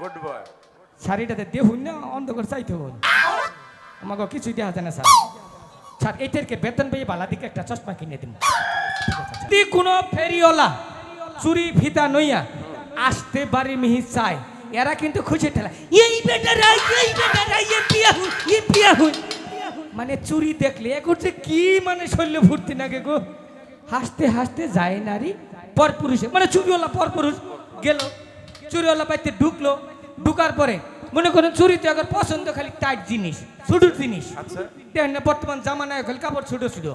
Good boy শাড়িটাতে দেহুন না অন্ধকার চাইতে হন আমাকে কিছুই দেওয়া যায় না স্যার স্যার এটাকে বেতন পেয়ে বালা দিকে একটা চশমা কিনে দিন যদি কোনো ফেরিওয়ালা চুরি ফিতা নইয়া আসতে বাড়ি মিহি চায় এরা কিন্তু খুশি ঠেলা এই বেটারা মানে চুরি দেখলে করছে কি মানে শৈল্য ফুর্তি নাগে গো হাসতে হাসতে যায় নারী পর পুরুষে মানে চুরিওয়ালা পর পুরুষ গেল চুরিওয়ালা বাড়িতে ঢুকলো ঢুকার পরে মনে করেন চুরিতে আবার পছন্দ খালি টাইট জিনিস ছোট জিনিস দেখেন না বর্তমান জামানায় খালি কাপড় ছোট ছোট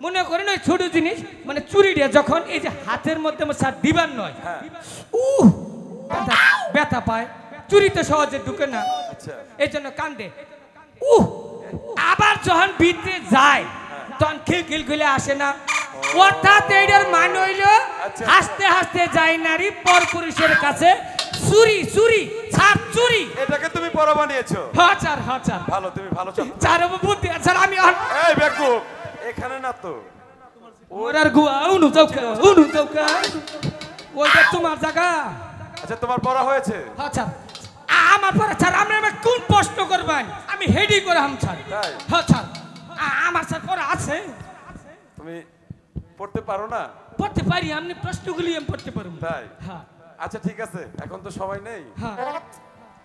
মনে করেন ওই ছোট জিনিস মানে চুরিটা যখন এই যে হাতের মধ্যে স্যার দিবার নয় ব্যথা পায় চুরিতে সহজে ঢুকে না এই জন্য কান্দে আবার যখন ভিতরে যায় তখন খিলখিলে আসে না অর্থাৎ এইটার মানে হইল হাসতে হাসতে যায় নারী পর পুরুষের কাছে চুরি চুরি ছাপ চুরি এটাকে তুমি পড়া বানিয়েছো হ্যাঁ স্যার হ্যাঁ স্যার ভালো তুমি ভালো স্যার বুদ্ধি স্যার আমি এই বেকুব এখানে না তো ওরার গুয়া উনু চৌকা ওইটা তোমার জায়গা আচ্ছা তোমার পড়া হয়েছে হ্যাঁ স্যার আমার পরে স্যার আপনি আমাকে কোন প্রশ্ন করবেন আমি হেডি করে হাম স্যার হ্যাঁ স্যার আমার স্যার পড়া আছে তুমি পড়তে পারো না পড়তে পারি আপনি প্রশ্নগুলি আমি পড়তে পারবো তাই হ্যাঁ আচ্ছা ঠিক আছে এখন তো সবাই নেই হ্যাঁ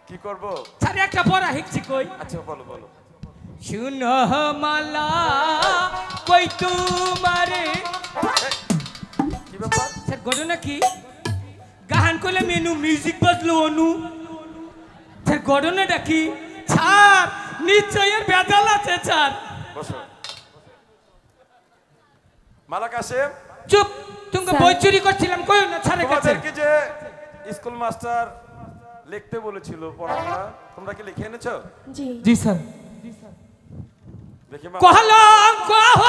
কি করব স্যার একটা পড়া হিকছি কই আচ্ছা বলো বলো শুনো মালা কই তোমারে কি ব্যাপার স্যার ঘটনা কি গান করলে মেনু মিউজিক বাজলো অনু স্যার ঘটনাটা কি স্যার নিশ্চয়ের বেজাল আছে স্যার বসো মালা কাশেম চুপ তুমি বই চুরি করছিলাম কই না স্যারের কাছে তোমাদেরকে যে স্কুল মাস্টার লিখতে বলেছিল পড়াশোনা তোমরা কি লিখে এনেছো জি জি স্যার দেখি কহলাম কহ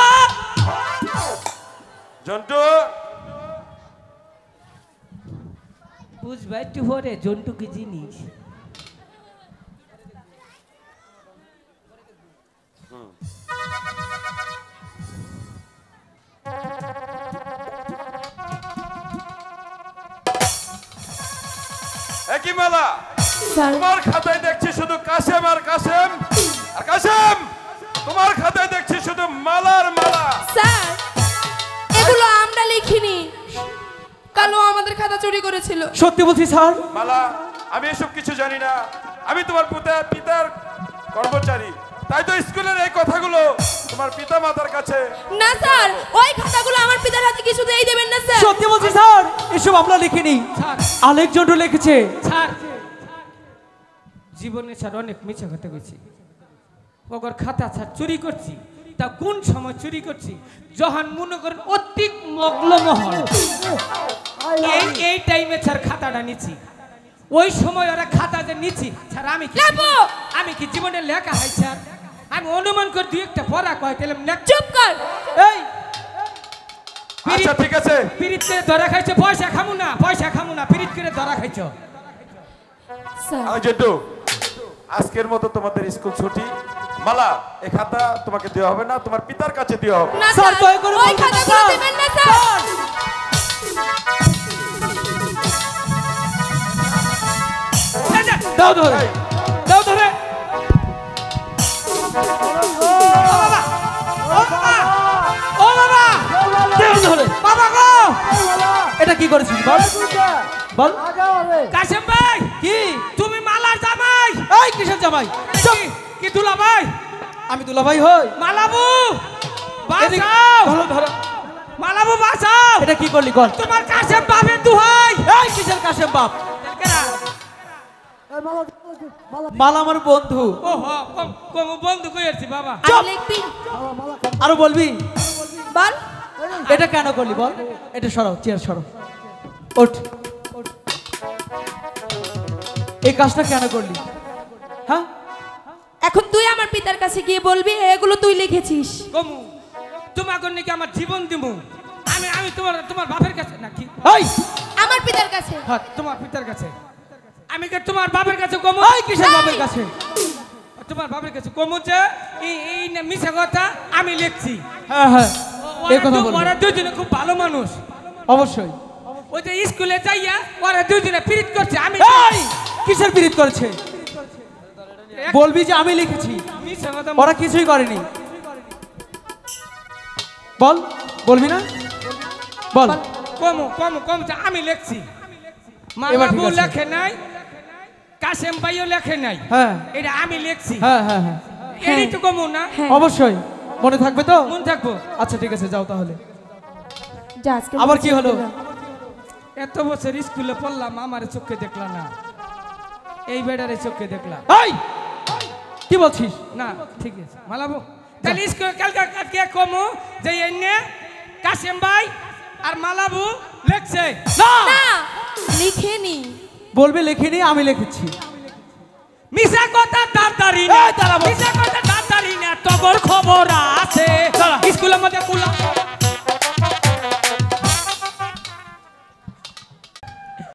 জন্টু বুঝবা একটু পরে জন্টু কি জিনিস একই মালা তোমার খাতায় দেখছি শুধু কাশেম আর কাশেম আর কাশেম তোমার খাতায় দেখছি শুধু মালার মালা স্যার এগুলো আমরা লিখিনি কালো আমাদের খাতা চুরি করেছিল সত্যি বলছি স্যার মালা আমি এসব কিছু জানি না আমি তোমার পিতার কর্মচারী তাই তো স্কুলের এই কথাগুলো তোমার পিতা মাতার কাছে না স্যার ওই খাতাগুলো আমার পিতার হাতে কিছুতেই দেবেন না স্যার সত্যি বলছি স্যার এসব আমরা লিখিনি আলেকজান্ডার লিখেছে স্যার জীবনে স্যার অনেক মিথ্যা কথা কইছি ওগর খাতা স্যার চুরি করছি তা কোন সময় চুরি করছি যখন মনে করেন অতিক মগ্নমহল এই টাইমে স্যার খাতাটা নিচ্ছি ওই সময় ওরা খাতা যে নিচ্ছি স্যার আমি কি জীবনে লেখা হয় স্যার আমি অনুমান করে দুই একটা পড়া কয় তাহলে চুপ কর এই আচ্ছা ঠিক আছে পিরিত করে ধরা খাইছো পয়সা খামু না পিরিত করে ধরা খাইছো স্যার আমি জন্টু আজকের মতো তোমাদের স্কুল ছুটি মালা এই খাতা তোমাকে দেওয়া হবে না তোমার পিতার কাছে দেওয়া হবে না স্যার ওই খাতাগুলো দেবেন না স্যার দাও ধরে ও বাবা দেও ধরে বাবা গো এটা কি করেছিস বল কাশেম ভাই কি তুমি মালার জামাই এই কিসের জামাই কি দুলা ভাই আমি দুলা ভাই হই মালাবু বাঁচাও ধরো মালাবু বাঁচাও এটা কি করলি কর তোমার কাশেম বাপের দুহাই এই কিসের কাশেম বাপ মালা আমার বন্ধু ও কম বন্ধু কইছি বাবা লিখবি আরো বলবি বল এটা কেন করলি বল এটা সরাও চেয়ার সরাও ওঠ এই কাজটা কেন করলি হ্যাঁ এখন তুই আমার পিতার কাছে গিয়ে বলবি এগুলো তুই লিখেছিস কমু তোমাকে নাকি আমার জীবন দিমু আমি তোমার বাপের কাছে নাকি এই আমার পিতার কাছে হ্যাঁ তোমার পিতার কাছে আমি কি তোমার বাপের কাছে কমু এই কিসের বাপের কাছে তোমার বাপের কাছে কমু যে এই না মিছা কথা আমি লিখছি হ্যাঁ এই কথা বল ওরা দুজনে খুব ভালো মানুষ অবশ্যই ওই যে স্কুলে যাইয়া ওরা দুজনে পিরিত করছে আমি কিসের পিরিত করেছে? বলবি যে আমি লিখেছি, মিছা কথা ওরা কিছুই করেনি। বল, বলবি না? বল। কম আমি লিখছি। এবার ঠিক মালাবু আছে। লেখে নাই, কাশেম ভাইও লেখে নাই, হ্যাঁ এটা আমি লিখছি। হ্যাঁ হ্যাঁ হ্যাঁ, এরই তো কমু না, অবশ্যই মনে থাকবে তো। মন থাকবো। আচ্ছা ঠিক আছে, যাও তাহলে। যা আজকে আবার কি হলো? এত বছর স্কুলে পড়লাম, আমার চোখে দেখলাম না, এই বেডারে চোখে দেখলাম। এই কি বলছিস? না ঠিক আছে মালাবু, তাহলে স্কুলে কালকে কমু যে এনে কাশেম ভাই আর মালাবু লেখছে। না, না লিখেনি। বলবে লেখিনি, আমি লিখেছি। মিছা কথা তাড়াতাড়ি না, এই দাঁড়া বল। মিছা কথা তাড়াতাড়ি না, তবর খবর আছে স্কুলের মধ্যে কুলা